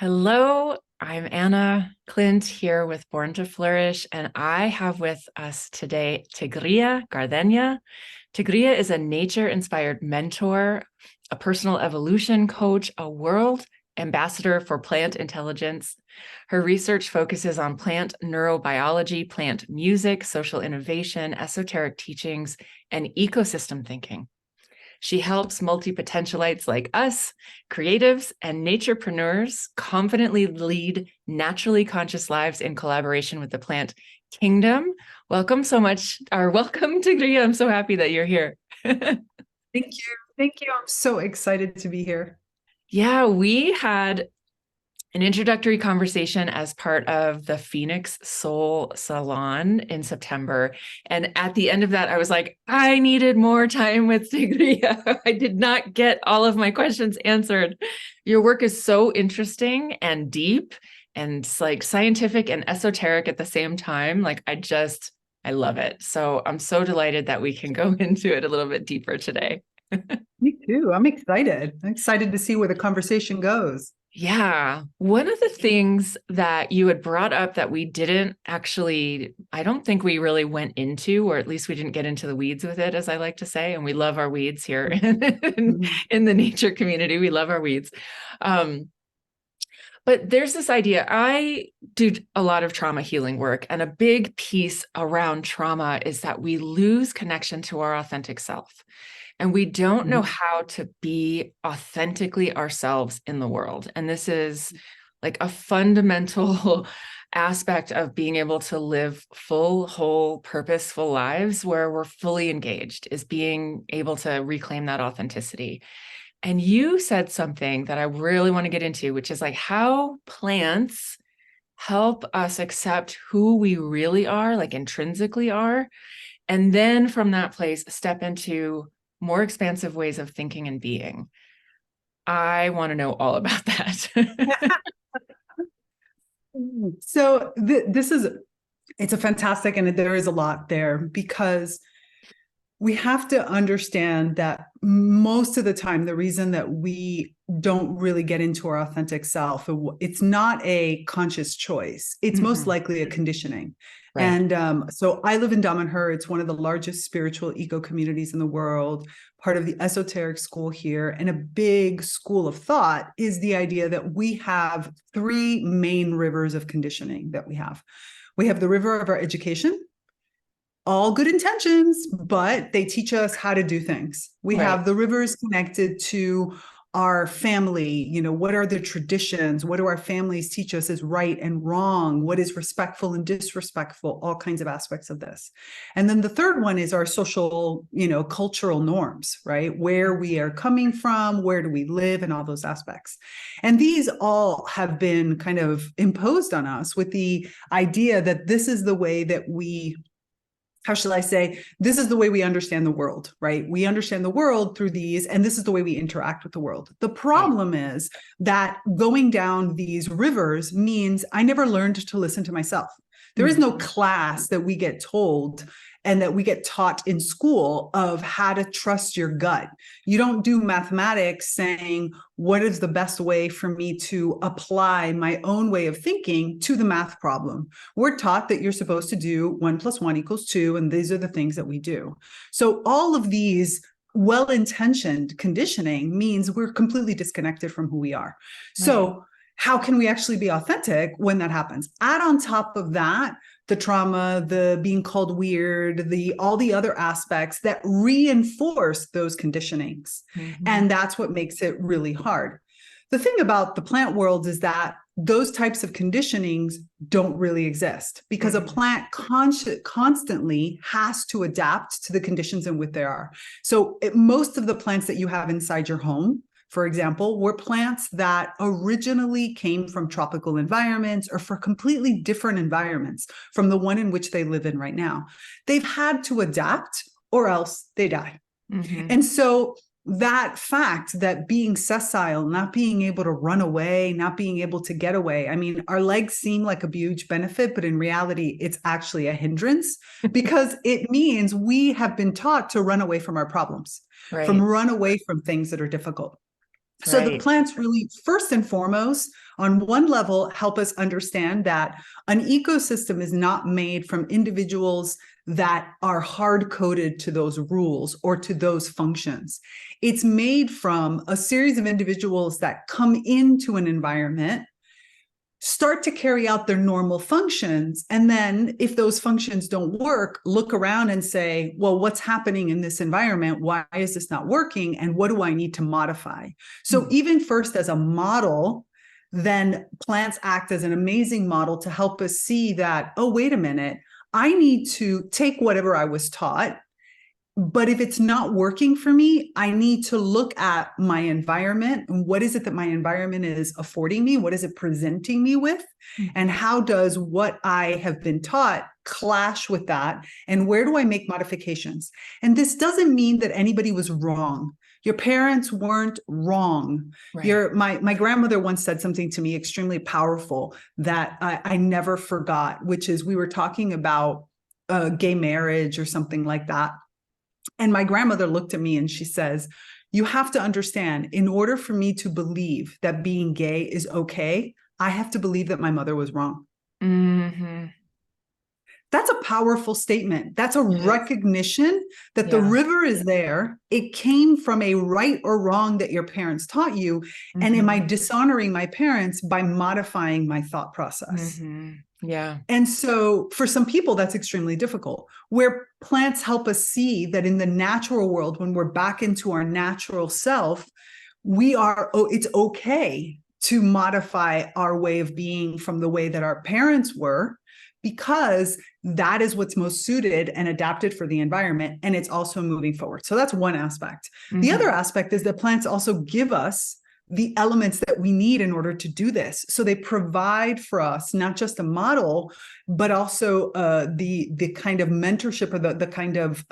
Hello, I'm Anna Clint here with Born to Flourish, and I have with us today Tigrilla Gardenia. Tigrilla is a nature-inspired mentor, a personal evolution coach, a world ambassador for plant intelligence. Her research focuses on plant neurobiology, plant music, social innovation, esoteric teachings, and ecosystem thinking. She helps multi-potentialites like us, creatives and naturepreneurs, confidently lead naturally conscious lives in collaboration with the plant kingdom. Welcome so much, or welcome to Gria. I'm so happy that you're here. Thank you. Thank you. I'm so excited to be here. Yeah, we had an introductory conversation as part of the Phoenix Soul Salon in September. And at the end of that, I was like, I needed more time with Tigria. I did not get all of my questions answered. Your work is so interesting and deep and like scientific and esoteric at the same time. I love it. So I'm so delighted that we can go into it a little bit deeper today. Me too. I'm excited. I'm excited to see where the conversation goes. Yeah. One of the things that you had brought up that we didn't actually, I don't think we really went into, or at least we didn't get into the weeds with it, as I like to say. And we love our weeds here in the nature community. We love our weeds. But there's this idea. I do a lot of trauma healing work, and a big piece around trauma is that we lose connection to our authentic self. And we don't know how to be authentically ourselves in the world. And this is like a fundamental aspect of being able to live full, whole, purposeful lives where we're fully engaged, is being able to reclaim that authenticity. And you said something that I really want to get into, which is like how plants help us accept who we really are, like intrinsically are. And then from that place, step into more expansive ways of thinking and being. I want to know all about that. So it's a fantastic, and there is a lot there because we have to understand that most of the time, the reason that we don't really get into our authentic self, it's not a conscious choice. It's most likely a conditioning. Right. And so I live in Damanhur. It's one of the largest spiritual eco communities in the world, part of the esoteric school here. And a big school of thought is the idea that we have three main rivers of conditioning that we have. We have the river of our education, all good intentions, but they teach us how to do things. We have the rivers connected to our family. You know, what are the traditions? What do our families teach us is right and wrong? What is respectful and disrespectful? All kinds of aspects of this. And then the third one is our social, cultural norms, right? Where we are coming from, where do we live, and all those aspects. And these all have been kind of imposed on us with the idea that this is the way that how shall I say, this is the way we understand the world, right? We understand the world through these, and this is the way we interact with the world. The problem is that going down these rivers means I never learned to listen to myself. There is no class that we get told and that we get taught in school of how to trust your gut. You don't do mathematics saying, what is the best way for me to apply my own way of thinking to the math problem? We're taught that you're supposed to do 1 + 1 = 2, and these are the things that we do. So all of these well-intentioned conditioning means we're completely disconnected from who we are. So how can we actually be authentic when that happens? Add on top of that the trauma, the being called weird, all the other aspects that reinforce those conditionings. And that's what makes it really hard. The thing about the plant world is that those types of conditionings don't really exist because a plant constantly has to adapt to the conditions in which they are. So most of the plants that you have inside your home, for example, were plants that originally came from tropical environments or for completely different environments from the one in which they live in right now. They've had to adapt or else they die. And so that fact that being sessile, not being able to run away, not being able to get away, I mean, our legs seem like a huge benefit, but in reality, it's actually a hindrance because it means we have been taught to run away from our problems, from run away from things that are difficult. So the Right. plants really, first and foremost, on one level, help us understand that an ecosystem is not made from individuals that are hard coded to those rules or to those functions. It's made from a series of individuals that come into an environment, start to carry out their normal functions. And then if those functions don't work, look around and say, well, what's happening in this environment? Why is this not working? And what do I need to modify? So even first as a model, then plants act as an amazing model to help us see that, oh, wait a minute, I need to take whatever I was taught. But if it's not working for me, I need to look at my environment and what is it that my environment is affording me? What is it presenting me with? And how does what I have been taught clash with that? And where do I make modifications? And this doesn't mean that anybody was wrong. Your parents weren't wrong. Right. My grandmother once said something to me extremely powerful that I never forgot, which is we were talking about gay marriage or something like that. And my grandmother looked at me and she says, you have to understand, in order for me to believe that being gay is okay, I have to believe that my mother was wrong. Mm-hmm. That's a powerful statement. That's a recognition that the river is there. It came from a right or wrong that your parents taught you. And am I dishonoring my parents by modifying my thought process? Yeah. And so for some people, that's extremely difficult. Where plants help us see that in the natural world, when we're back into our natural self, it's okay to modify our way of being from the way that our parents were, because that is what's most suited and adapted for the environment. And it's also moving forward. So that's one aspect. The other aspect is that plants also give us the elements that we need in order to do this. So they provide for us not just a model, but also the kind of mentorship or the kind of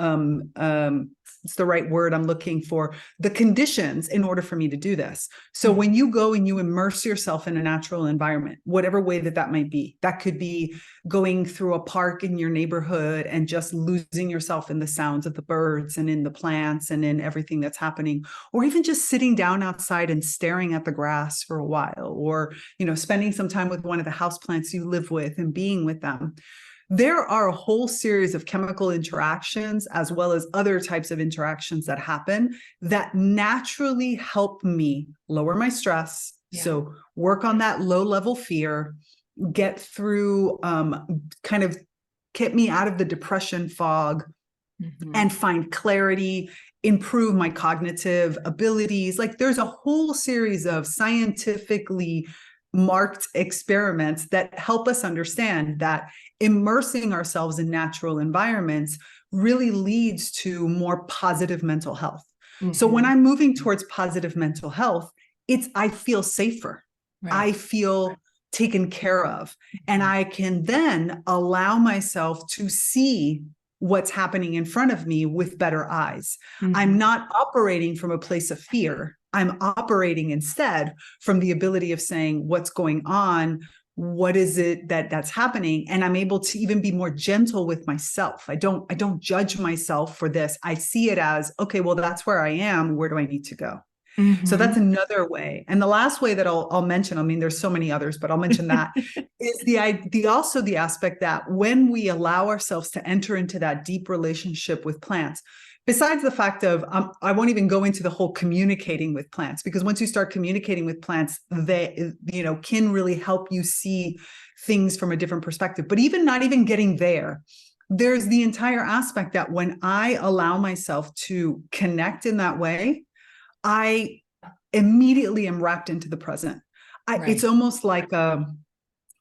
it's the right word I'm looking for, the conditions in order for me to do this. So when you go and you immerse yourself in a natural environment, whatever way that might be, that could be going through a park in your neighborhood and just losing yourself in the sounds of the birds and in the plants and in everything that's happening, or even just sitting down outside and staring at the grass for a while, or, spending some time with one of the houseplants you live with and being with them. There are a whole series of chemical interactions as well as other types of interactions that happen that naturally help me lower my stress. So work on that low level fear, get through, kind of get me out of the depression fog and find clarity, improve my cognitive abilities. Like there's a whole series of scientifically marked experiments that help us understand that immersing ourselves in natural environments really leads to more positive mental health. So when I'm moving towards positive mental health, I feel safer. Right. I feel taken care of. And I can then allow myself to see what's happening in front of me with better eyes. I'm not operating from a place of fear. I'm operating instead from the ability of saying, what's going on? What is it that's happening? And I'm able to even be more gentle with myself. I don't judge myself for this. I see it as, okay, well, that's where I am. Where do I need to go? So that's another way. And the last way that I'll mention, I mean, there's so many others, but I'll mention that is also the aspect that when we allow ourselves to enter into that deep relationship with plants, besides the fact of, I won't even go into the whole communicating with plants, because once you start communicating with plants, they, can really help you see things from a different perspective. But even not even getting there, there's the entire aspect that when I allow myself to connect in that way, I immediately am wrapped into the present. It's almost like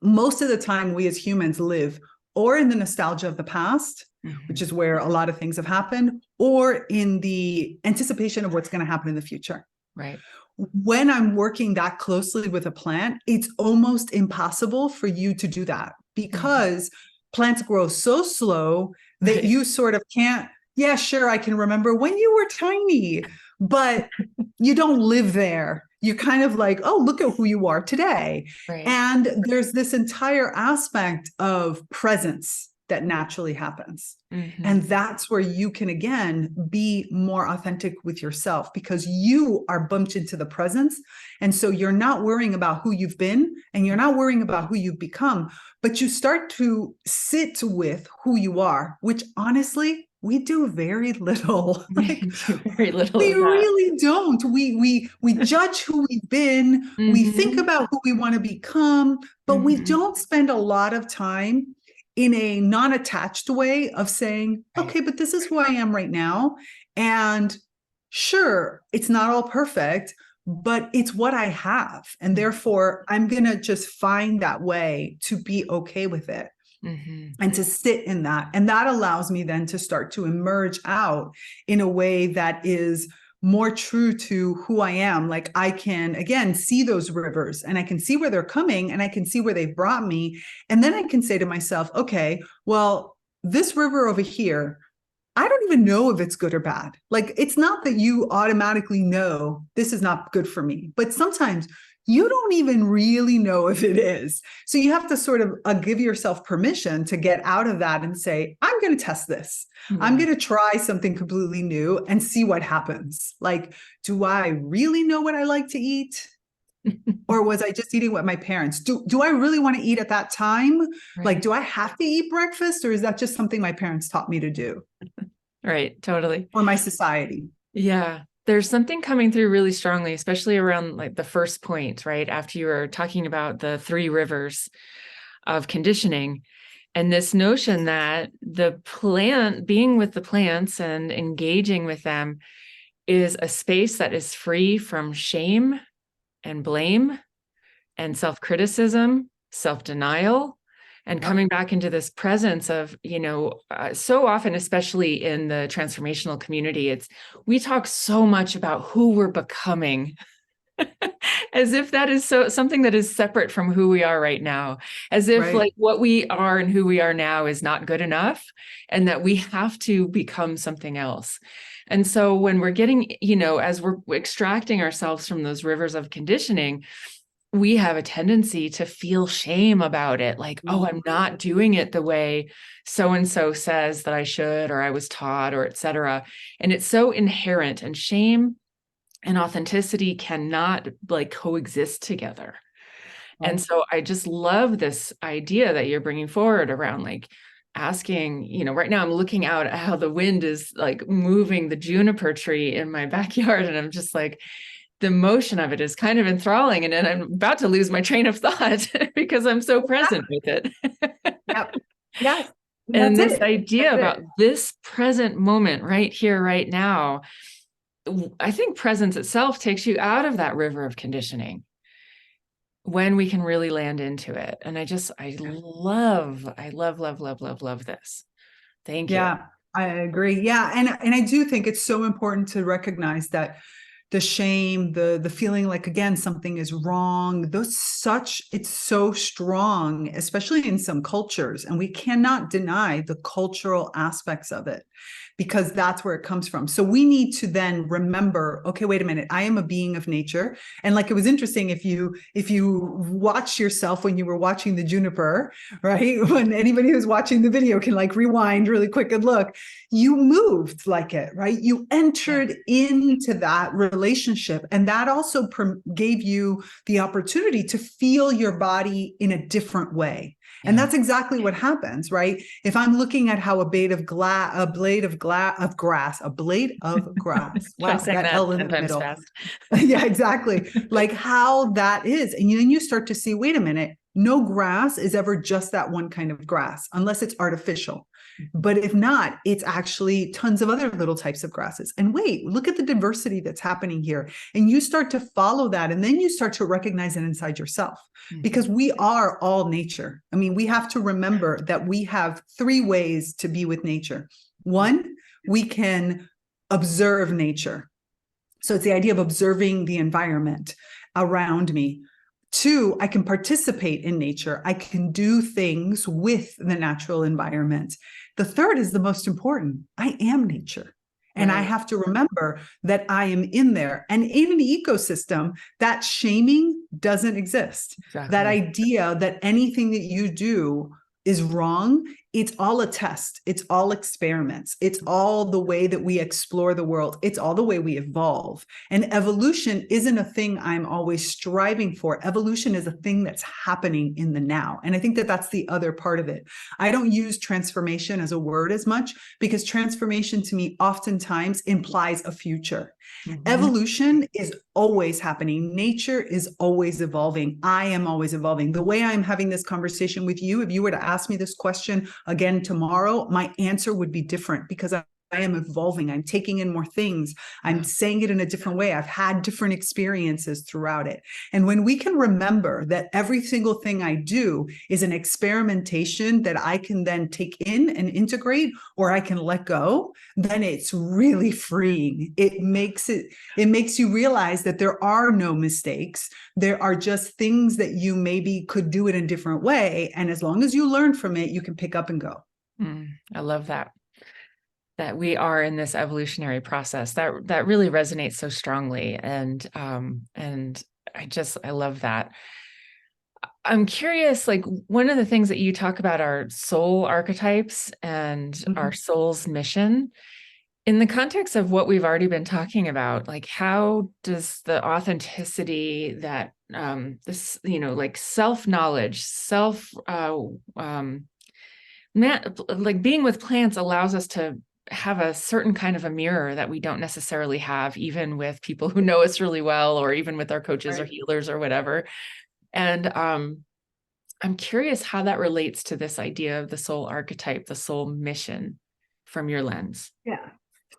most of the time we as humans live or in the nostalgia of the past, which is where a lot of things have happened, or in the anticipation of what's going to happen in the future. Right. When I'm working that closely with a plant, it's almost impossible for you to do that because plants grow so slow that you sort of can't, yeah, sure, I can remember when you were tiny, but you don't live there. You're kind of like, oh, look at who you are today. Right. And there's this entire aspect of presence that naturally happens. Mm-hmm. And that's where you can, again, be more authentic with yourself, because you are bumped into the presence. And so you're not worrying about who you've been, and you're not worrying about who you've become, but you start to sit with who you are, which honestly, we do very little. Like, Very little we of that. really don't. We judge who we've been. We think Mm-hmm. about who we want to become, but we Mm-hmm. don't spend a lot of time in a non-attached way of saying, Right. okay, but this is who I am right now. And sure, it's not all perfect, but it's what I have. And therefore, I'm going to just find that way to be okay with it. Mm-hmm. And to sit in that. And that allows me then to start to emerge out in a way that is more true to who I am. Like, I can, again, see those rivers, and I can see where they're coming, and I can see where they've brought me. And then I can say to myself, okay, well, this river over here, I don't even know if it's good or bad. Like, it's not that you automatically know this is not good for me, but sometimes you don't even really know if it is. So you have to sort of give yourself permission to get out of that and say, I'm going to test this. I'm going to try something completely new and see what happens. Like, do I really know what I like to eat? Or was I just eating what my parents do? I really want to eat at that time? Right. Like, do I have to eat breakfast, or is that just something my parents taught me to do? Right. Totally. Or my society? Yeah. There's something coming through really strongly, especially around like the first point, right? After you were talking about the three rivers of conditioning, and this notion that the plant, being with the plants and engaging with them, is a space that is free from shame and blame and self-criticism, self-denial, and coming back into this presence of, so often, especially in the transformational community, we talk so much about who we're becoming as if that is something that is separate from who we are right now, as if Right. like what we are and who we are now is not good enough, and that we have to become something else. And so when we're getting, as we're extracting ourselves from those rivers of conditioning, we have a tendency to feel shame about it. Like, oh, I'm not doing it the way so-and-so says that I should, or I was taught, or et cetera. And it's so inherent, and shame and authenticity cannot like coexist together. And so I just love this idea that you're bringing forward around like asking, right now I'm looking out at how the wind is like moving the juniper tree in my backyard. And I'm just like, the motion of it is kind of enthralling. And then I'm about to lose my train of thought because I'm so present with it. Yep. Yes. And That's this it. idea That's about it. this present moment right here, right now, I think presence itself takes you out of that river of conditioning when we can really land into it. And I love, love this. Thank you. Yeah, I agree. Yeah. And I do think it's so important to recognize that the shame, the feeling like, again, something is wrong, it's so strong, especially in some cultures. And we cannot deny the cultural aspects of it, because that's where it comes from. So we need to then remember, okay, wait a minute, I am a being of nature. And like, it was interesting, if you watch yourself when you were watching the juniper, right? When anybody who's watching the video can like rewind really quick and look, you moved like it, right? You entered into that relationship. And that also gave you the opportunity to feel your body in a different way. And that's exactly what happens, right? If I'm looking at how a blade of grass, Try wow, saying that that L in 10 the times middle. fast. Yeah, exactly. Like how that is. And then you start to see, wait a minute, no grass is ever just that one kind of grass, unless it's artificial. But if not, it's actually tons of other little types of grasses. And wait, look at the diversity that's happening here. And you start to follow that. And then you start to recognize it inside yourself, because we are all nature. I mean, we have to remember that we have three ways to be with nature. One, we can observe nature. So it's the idea of observing the environment around me. Two, I can participate in nature. I can do things with the natural environment. The third is the most important. I am nature. And I have to remember that I am in there. And in an ecosystem, that shaming doesn't exist. Exactly. That idea that anything that you do is wrong it's all a test. It's all experiments. It's all the way that we explore the world. It's all the way we evolve. And evolution isn't a thing I'm always striving for. Evolution is a thing that's happening in the now. And I think that that's the other part of it. I don't use transformation as a word as much because transformation to me oftentimes implies a future. Mm-hmm. Evolution is always happening. Nature is always evolving. I am always evolving. The way I'm having this conversation with you, if you were to ask me this question again tomorrow, my answer would be different because I am evolving. I'm taking in more things. I'm saying it in a different way. I've had different experiences throughout it. And when we can remember that every single thing I do is an experimentation that I can then take in and integrate, or I can let go, then it's really freeing. It makes you realize that there are no mistakes. There are just things that you maybe could do it in a different way. And as long as you learn from it, you can pick up and go. I love that we are in this evolutionary process. That really resonates so strongly. And I love that. I'm curious, like, one of the things that you talk about are soul archetypes and our soul's mission. In the context of what we've already been talking about, like, how does the authenticity that this, like self-knowledge, like being with plants allows us to have a certain kind of a mirror that we don't necessarily have, even with people who know us really well, or even with our coaches or healers or whatever. And I'm curious how that relates to this idea of the soul archetype, the soul mission from your lens. Yeah.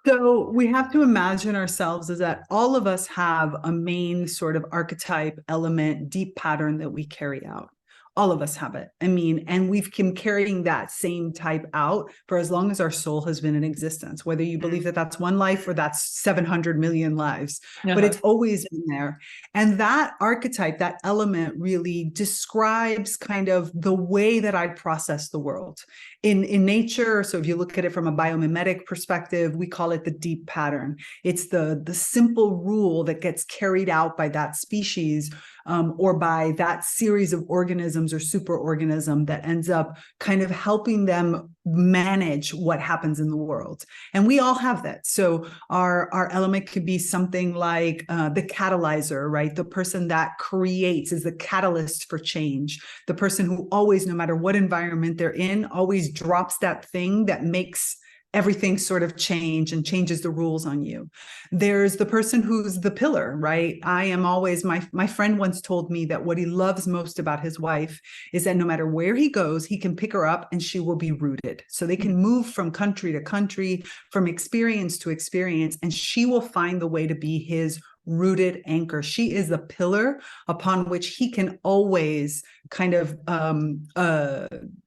So we have to imagine ourselves as that all of us have a main sort of archetype, element, deep pattern that we carry out. All of us have it. I mean, and we've been carrying that same type out for as long as our soul has been in existence, whether you believe that that's one life or that's 700 million lives, but it's always been there. And that archetype, that element really describes kind of the way that I process the world. In nature, so if you look at it from a biomimetic perspective, we call it the deep pattern. It's the simple rule that gets carried out by that species or by that series of organisms or superorganism that ends up kind of helping them manage what happens in the world. And we all have that. So our element could be something like the catalyzer, right? The person that creates is the catalyst for change. The person who always, no matter what environment they're in, always drops that thing that makes everything sort of change and changes the rules on you. There's the person who's the pillar, right? I am always, my friend once told me that what he loves most about his wife is that no matter where he goes, he can pick her up and she will be rooted. So they can move from country to country, from experience to experience, and she will find the way to be his rooted anchor. She is the pillar upon which he can always kind of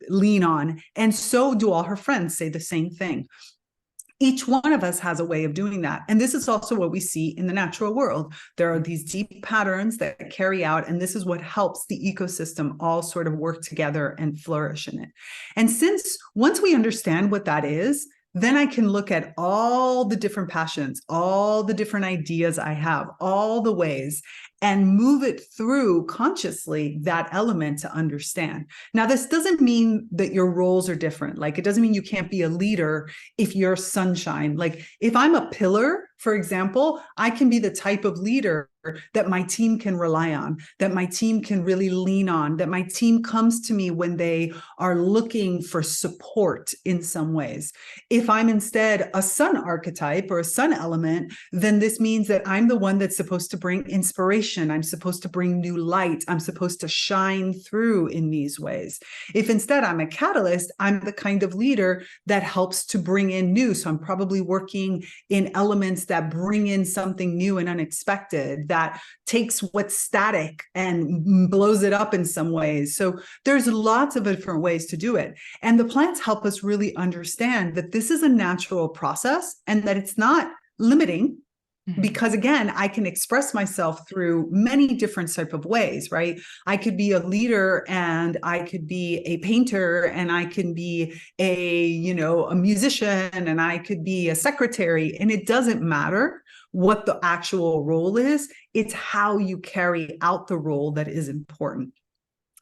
lean on. And so do all her friends say the same thing. Each one of us has a way of doing that. And this is also what we see in the natural world. There are these deep patterns that carry out, and this is what helps the ecosystem all sort of work together and flourish in it. And once we understand what that is, then I can look at all the different passions, all the different ideas I have, all the ways, and move it through consciously that element to understand. Now, this doesn't mean that your roles are different. Like, it doesn't mean you can't be a leader if you're sunshine. Like, if I'm a pillar, for example, I can be the type of leader that my team can rely on, that my team can really lean on, that my team comes to me when they are looking for support in some ways. If I'm instead a sun archetype or a sun element, then this means that I'm the one that's supposed to bring inspiration. I'm supposed to bring new light. I'm supposed to shine through in these ways. If instead I'm a catalyst, I'm the kind of leader that helps to bring in new. So I'm probably working in elements that bring in something new and unexpected, that takes what's static and blows it up in some ways. So there's lots of different ways to do it. And the plants help us really understand that this is a natural process and that it's not limiting. Because again, I can express myself through many different type of ways, right? I could be a leader and I could be a painter and I can be a musician and I could be a secretary, and it doesn't matter what the actual role is. It's how you carry out the role that is important.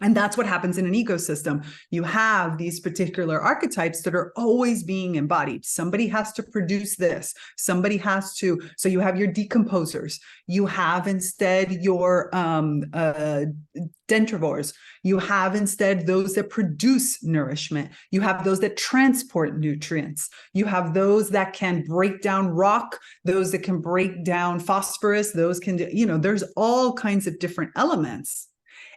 And that's what happens in an ecosystem. You have these particular archetypes that are always being embodied. Somebody has to produce this. Somebody has to. So you have your decomposers. You have instead your dentivores. You have instead those that produce nourishment. You have those that transport nutrients. You have those that can break down rock, those that can break down phosphorus, those can, there's all kinds of different elements.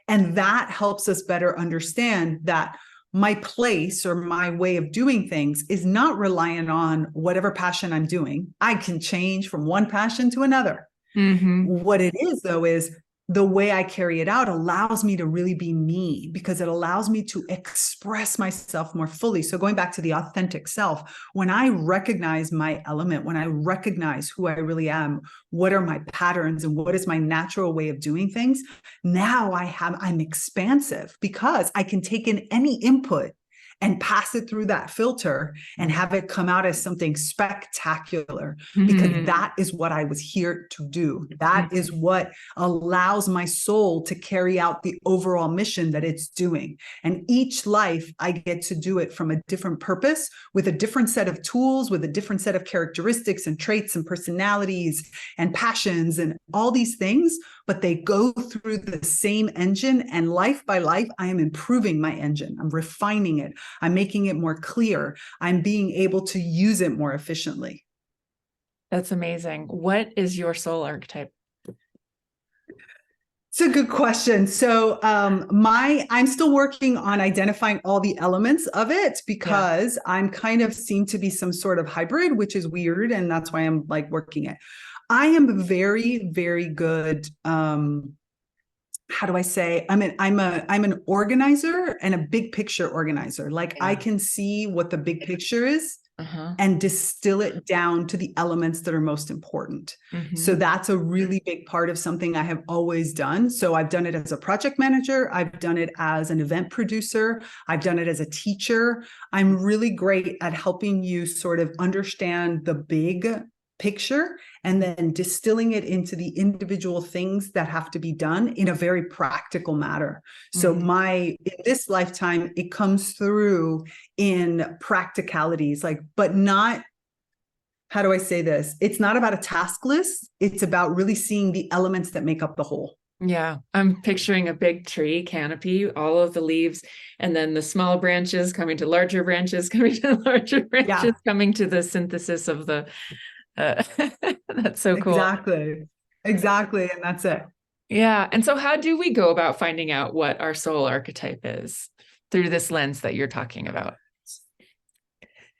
And that helps us better understand that my place or my way of doing things is not reliant on whatever passion I'm doing. I can change from one passion to another. What it is, though, is the way I carry it out allows me to really be me, because it allows me to express myself more fully. So going back to the authentic self, when I recognize my element, when I recognize who I really am, what are my patterns and what is my natural way of doing things, now I'm expansive, because I can take in any input and pass it through that filter and have it come out as something spectacular, because that is what I was here to do. That is what allows my soul to carry out the overall mission that it's doing. And each life, I get to do it from a different purpose, with a different set of tools, with a different set of characteristics and traits and personalities and passions and all these things, but they go through the same engine. And life by life, I am improving my engine. I'm refining it. I'm making it more clear. I'm being able to use it more efficiently. That's amazing. What is your soul archetype? It's a good question. So I'm still working on identifying all the elements of it, because I'm kind of seem to be some sort of hybrid, which is weird. And that's why I'm like working it. I am very, very good. How do I say? I'm an organizer and a big picture organizer. Like I can see what the big picture is and distill it down to the elements that are most important. So that's a really big part of something I have always done. So I've done it as a project manager. I've done it as an event producer. I've done it as a teacher. I'm really great at helping you sort of understand the big picture and then distilling it into the individual things that have to be done in a very practical manner. So in this lifetime, it comes through in practicalities, but not, how do I say this? It's not about a task list. It's about really seeing the elements that make up the whole. Yeah, I'm picturing a big tree canopy, all of the leaves, and then the small branches coming to larger branches, coming to larger branches, coming to the synthesis of the that's so cool. Exactly. And that's it. Yeah. And so how do we go about finding out what our soul archetype is through this lens that you're talking about?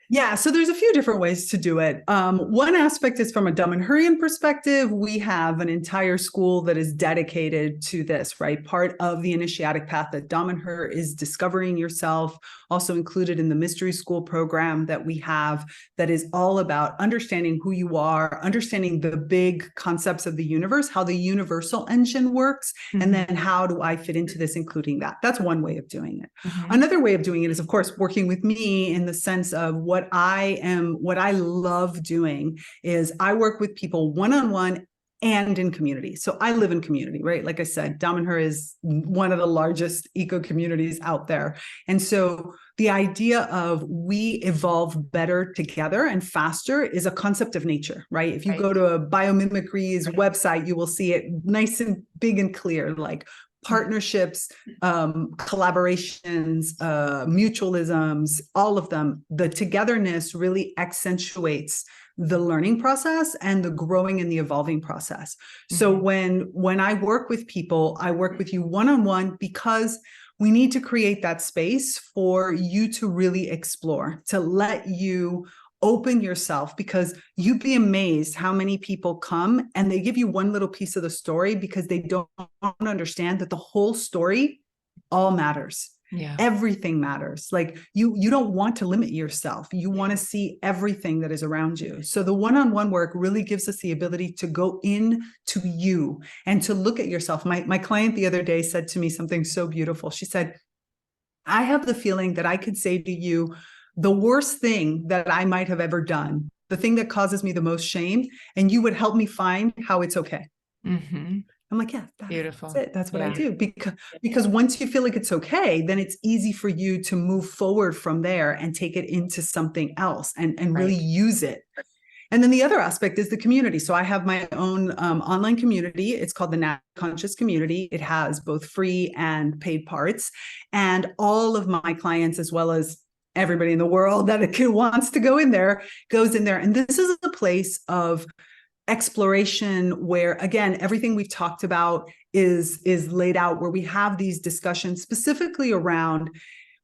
Yeah, so there's a few different ways to do it. One aspect is from a Damanhurian perspective. We have an entire school that is dedicated to this, right? Part of the initiatic path that Damanhur is discovering yourself, also included in the mystery school program that we have, that is all about understanding who you are, understanding the big concepts of the universe, how the universal engine works, and then how do I fit into this, including that. That's one way of doing it. Another way of doing it is, of course, working with me in the sense of what I love doing is I work with people one-on-one and in community. So I live in community, right? Like I said, Damanhur is one of the largest eco communities out there. And so the idea of we evolve better together and faster is a concept of nature, right? If you go to a biomimicry's website, you will see it nice and big and clear, like partnerships, collaborations, mutualisms, all of them. The togetherness really accentuates the learning process and the growing and the evolving process. So when I work with people, I work with you one-on-one, because we need to create that space for you to really explore, to let you open yourself, because you'd be amazed how many people come and they give you one little piece of the story because they don't understand that the whole story all matters. Everything matters. Like you don't want to limit yourself. You want to see everything that is around you. So the one-on-one work really gives us the ability to go into you and to look at yourself. My client the other day said to me something so beautiful. She said, I have the feeling that I could say to you the worst thing that I might have ever done, the thing that causes me the most shame, and you would help me find how it's okay. I'm I'm like, yeah, that's Beautiful. it. That's what I Yeah. do. Because once you feel like it's okay, then it's easy for you to move forward from there and take it into something else and really Right. use it. And then the other aspect is the community. So I have my own online community. It's called the Naturally Conscious Community. It has both free and paid parts. And all of my clients, as well as everybody in the world that wants to go in there, goes in there. And this is a place of exploration where, again, everything we've talked about is laid out, where we have these discussions specifically around,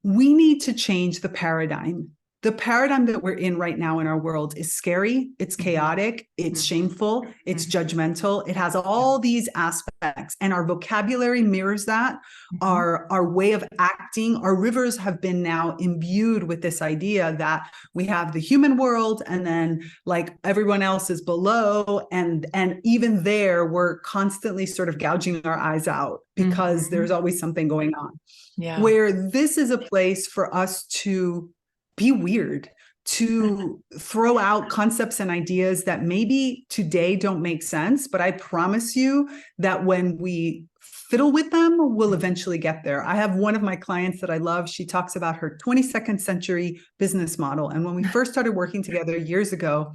we need to change the paradigm. The paradigm that we're in right now in our world is scary, it's chaotic, it's shameful, it's judgmental. It has all these aspects, and our vocabulary mirrors that. Our way of acting, our rivers have been now imbued with this idea that we have the human world, and then like everyone else is below, and even there we're constantly sort of gouging our eyes out because there's always something going on. Yeah. Where this is a place for us to be weird, to throw out concepts and ideas that maybe today don't make sense, but I promise you that when we fiddle with them, we'll eventually get there. I have one of my clients that I love. She talks about her 22nd century business model. And when we first started working together years ago,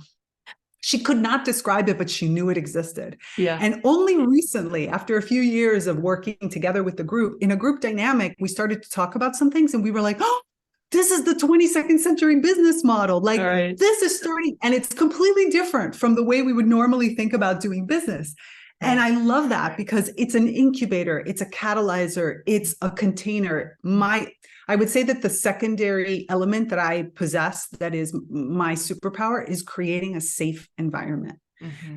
she could not describe it, but she knew it existed. Yeah. And only recently, after a few years of working together with the group, in a group dynamic, we started to talk about some things and we were like, oh, this is the 22nd century business model. Like, this is starting, and it's completely different from the way we would normally think about doing business. And I love that because it's an incubator, it's a catalyzer, it's a container. I would say that the secondary element that I possess that is my superpower is creating a safe environment.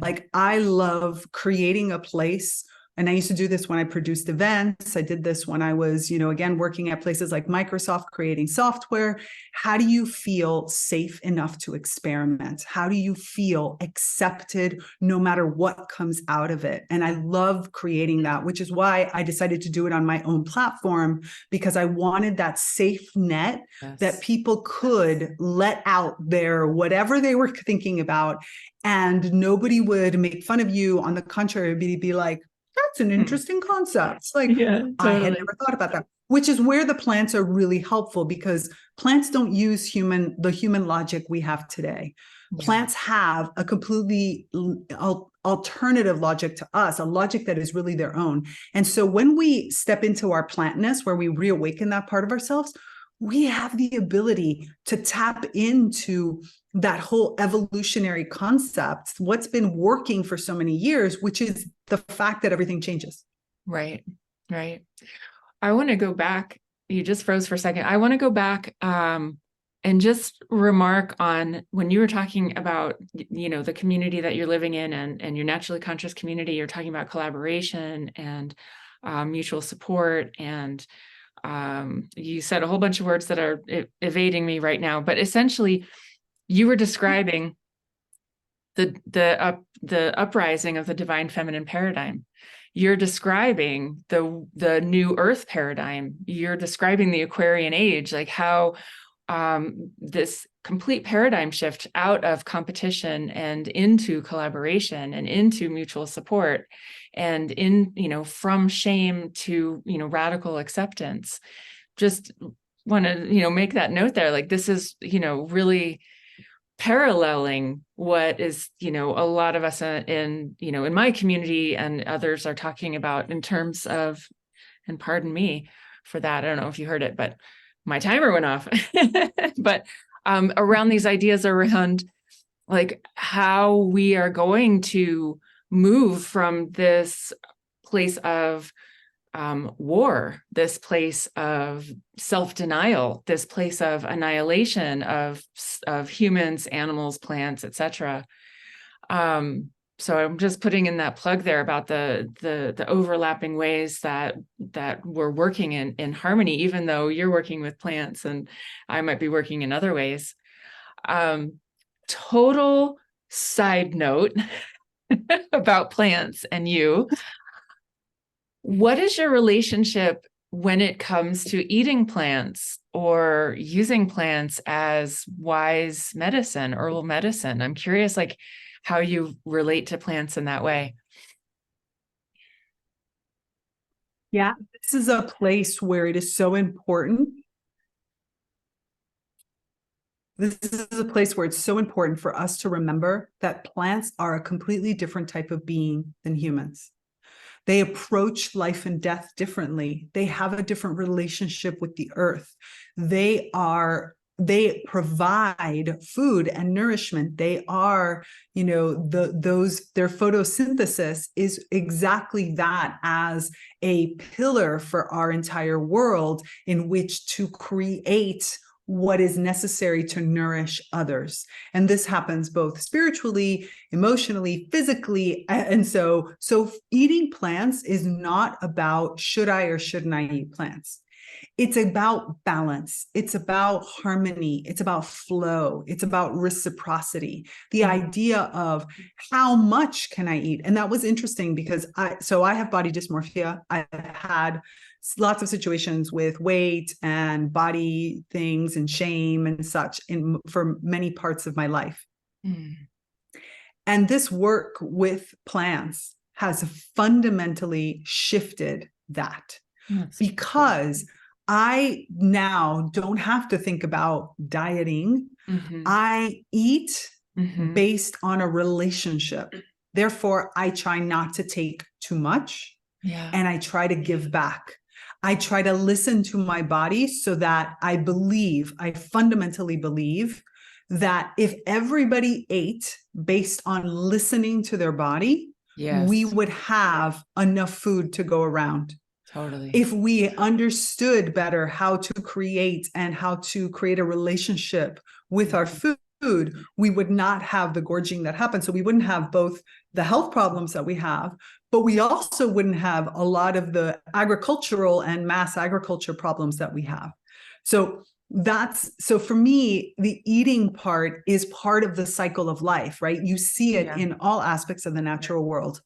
Like, I love creating a place. And I used to do this when I produced events. I did this when I was, again, working at places like Microsoft, creating software. How do you feel safe enough to experiment? How do you feel accepted no matter what comes out of it? And I love creating that, which is why I decided to do it on my own platform, because I wanted that safe net that people could let out their whatever they were thinking about, and nobody would make fun of you. On the contrary, be like, that's an interesting concept. Like, I had never thought about that, which is where the plants are really helpful, because plants don't use the human logic we have today. Plants have a completely alternative logic to us, a logic that is really their own. And so when we step into our plantness, where we reawaken that part of ourselves, we have the ability to tap into that whole evolutionary concept, what's been working for so many years, which is the fact that everything changes. Right. I want to go back. You just froze for a second. I want to go back and just remark on when you were talking about, the community that you're living in and your naturally conscious community. You're talking about collaboration and mutual support, and you said a whole bunch of words that are evading me right now, but essentially you were describing the uprising of the divine feminine paradigm. You're describing the new earth paradigm. You're describing the Aquarian age, like how this complete paradigm shift out of competition and into collaboration and into mutual support, and from shame to radical acceptance. Just want to make that note there. Like, this is really paralleling what is a lot of us in my community and others are talking about in terms of, and pardon me for that, I don't know if you heard it, but my timer went off. But around these ideas around like how we are going to move from this place of war, this place of self-denial, this place of annihilation of humans, animals, plants, etc. So I'm just putting in that plug there about the overlapping ways that we're working in harmony, even though you're working with plants and I might be working in other ways. Total side note about plants and you. What is your relationship when it comes to eating plants or using plants as wise medicine, herbal medicine? I'm curious, like, how you relate to plants in that way. Yeah, this is a place where it is so important. This is a place where it's so important for us to remember that plants are a completely different type of being than humans. They approach life and death differently. They have a different relationship with the earth. They provide food and nourishment. They are, their photosynthesis is exactly that, as a pillar for our entire world in which to create what is necessary to nourish others. And this happens both spiritually, emotionally, physically. And so eating plants is not about should I or shouldn't I eat plants. It's about balance. It's about harmony. It's about flow. It's about reciprocity. The idea of how much can I eat? And that was interesting because I have body dysmorphia. I've had lots of situations with weight and body things and shame and such for many parts of my life. Mm. And this work with plants has fundamentally shifted that. Because I now don't have to think about dieting. I eat based on a relationship. Therefore, I try not to take too much. And I try to give back. I try to listen to my body so that I fundamentally believe that if everybody ate based on listening to their body, we would have enough food to go around. Totally. If we understood better how to create a relationship with our food, we would not have the gorging that happens. So we wouldn't have both the health problems that we have, but we also wouldn't have a lot of the agricultural and mass agriculture problems that we have. So for me, the eating part is part of the cycle of life, right? You see it in all aspects of the natural world.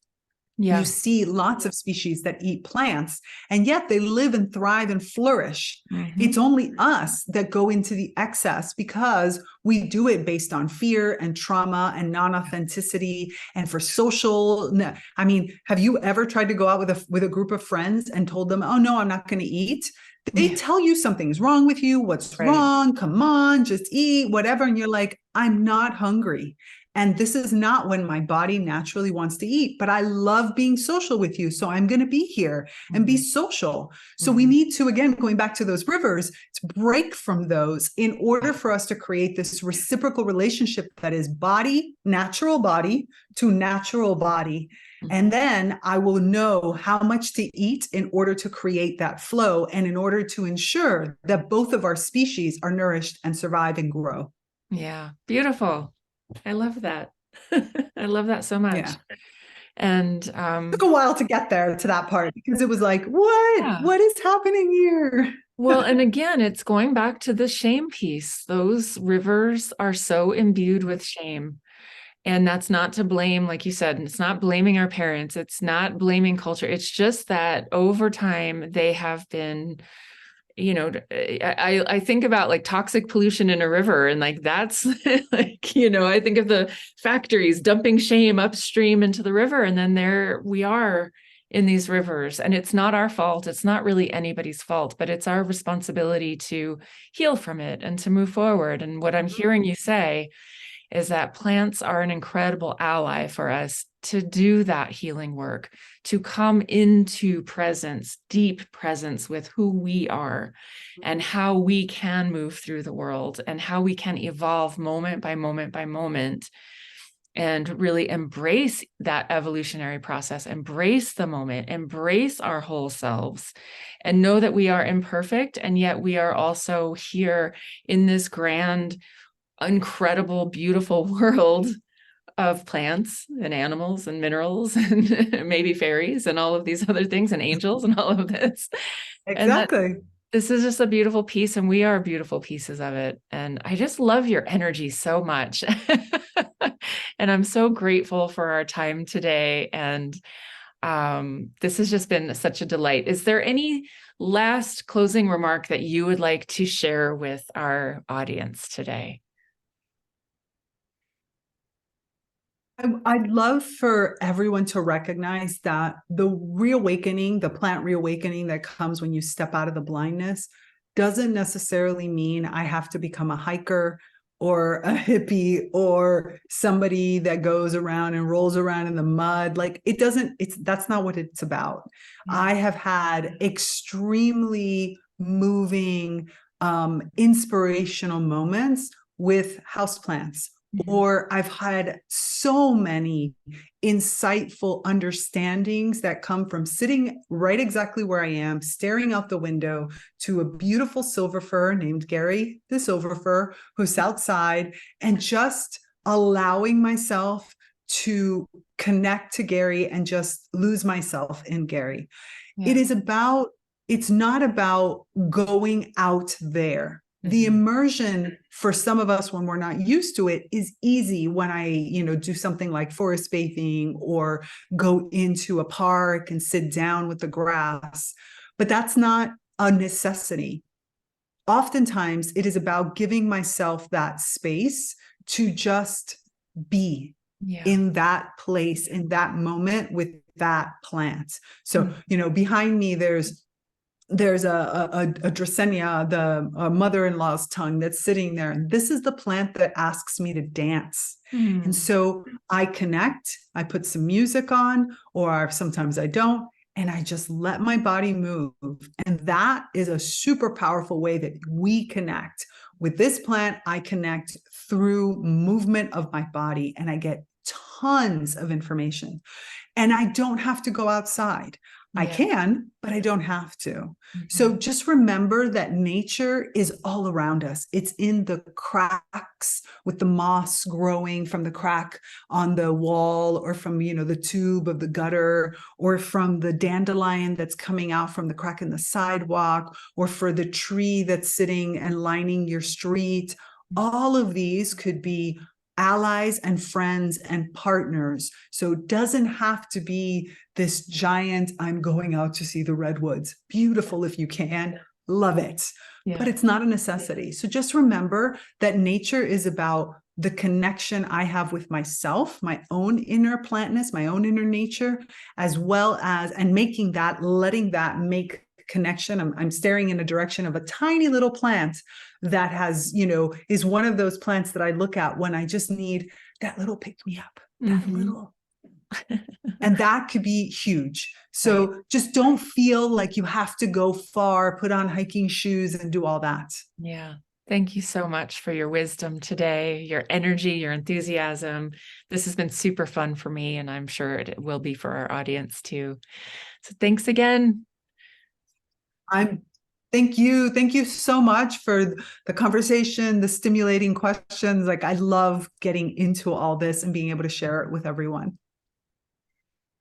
You see lots of species that eat plants, and yet they live and thrive and flourish. It's only us that go into the excess because we do it based on fear and trauma and non-authenticity and for social. I mean, have you ever tried to go out with a group of friends and told them, oh no, I'm not going to eat? They tell you something's wrong with you. What's wrong? Come on, just eat, whatever. And you're like, I'm not hungry. And this is not when my body naturally wants to eat, but I love being social with you. So I'm going to be here and be social. So we need to, again, going back to those rivers, to break from those in order for us to create this reciprocal relationship that is natural body to natural body. And then I will know how much to eat in order to create that flow and in order to ensure that both of our species are nourished and survive and grow. Yeah, beautiful. I love that. I love that so much. Yeah. And it took a while to get there to that part because it was like, what is happening here? Well, and again, it's going back to the shame piece. Those rivers are so imbued with shame. And that's not to blame, like you said, it's not blaming our parents. It's not blaming culture. It's just that over time they have been, I think about like toxic pollution in a river, and like that's like, I think of the factories dumping shame upstream into the river, and then there we are in these rivers, and it's not our fault. It's not really anybody's fault, but it's our responsibility to heal from it and to move forward. And what I'm hearing you say is that plants are an incredible ally for us to do that healing work, to come into presence, deep presence with who we are and how we can move through the world and how we can evolve moment by moment by moment and really embrace that evolutionary process, embrace the moment, embrace our whole selves, and know that we are imperfect, and yet we are also here in this grand, incredible, beautiful world of plants and animals and minerals and maybe fairies and all of these other things and angels and all of this. Exactly. This is just a beautiful piece, and we are beautiful pieces of it. And I just love your energy so much. And I'm so grateful for our time today. And this has just been such a delight. Is there any last closing remark that you would like to share with our audience today? I'd love for everyone to recognize that the reawakening, the plant reawakening that comes when you step out of the blindness, doesn't necessarily mean I have to become a hiker or a hippie or somebody that goes around and rolls around in the mud. Like it doesn't, that's not what it's about. Yeah. I have had extremely moving, inspirational moments with houseplants, or I've had so many insightful understandings that come from sitting right exactly where I am, staring out the window to a beautiful silver fir named Gary the silver fir, who's outside, and just allowing myself to connect to Gary and just lose myself in Gary. Yeah. It is about, it's not about going out there. The immersion for some of us when we're not used to it is easy when I, do something like forest bathing or go into a park and sit down with the grass. But that's not a necessity. Oftentimes, it is about giving myself that space to just be Yeah. in that place, in that moment with that plant. So, behind me, there's a Dracaena, the mother-in-law's tongue that's sitting there. And this is the plant that asks me to dance. And so I connect, I put some music on, or sometimes I don't, and I just let my body move. And that is a super powerful way that we connect. With this plant, I connect through movement of my body, and I get tons of information. And I don't have to go outside. I can, but I don't have to. So just remember that nature is all around us. It's in the cracks with the moss growing from the crack on the wall, or from, the tube of the gutter, or from the dandelion that's coming out from the crack in the sidewalk, or for the tree that's sitting and lining your street. All of these could be allies and friends and partners. So it doesn't have to be this giant, I'm going out to see the redwoods. Beautiful if you can, love it. Yeah. But it's not a necessity. So just remember that nature is about the connection I have with myself, my own inner plantness, my own inner nature, as well as, and making that, letting that make connection. I'm staring in the direction of a tiny little plant that has, is one of those plants that I look at when I just need that little pick me up, that little. And that could be huge. So just don't feel like you have to go far, put on hiking shoes and do all that. Yeah. Thank you so much for your wisdom today, your energy, your enthusiasm. This has been super fun for me, and I'm sure it will be for our audience too. So thanks again. Thank you. Thank you so much for the conversation, the stimulating questions. Like, I love getting into all this and being able to share it with everyone.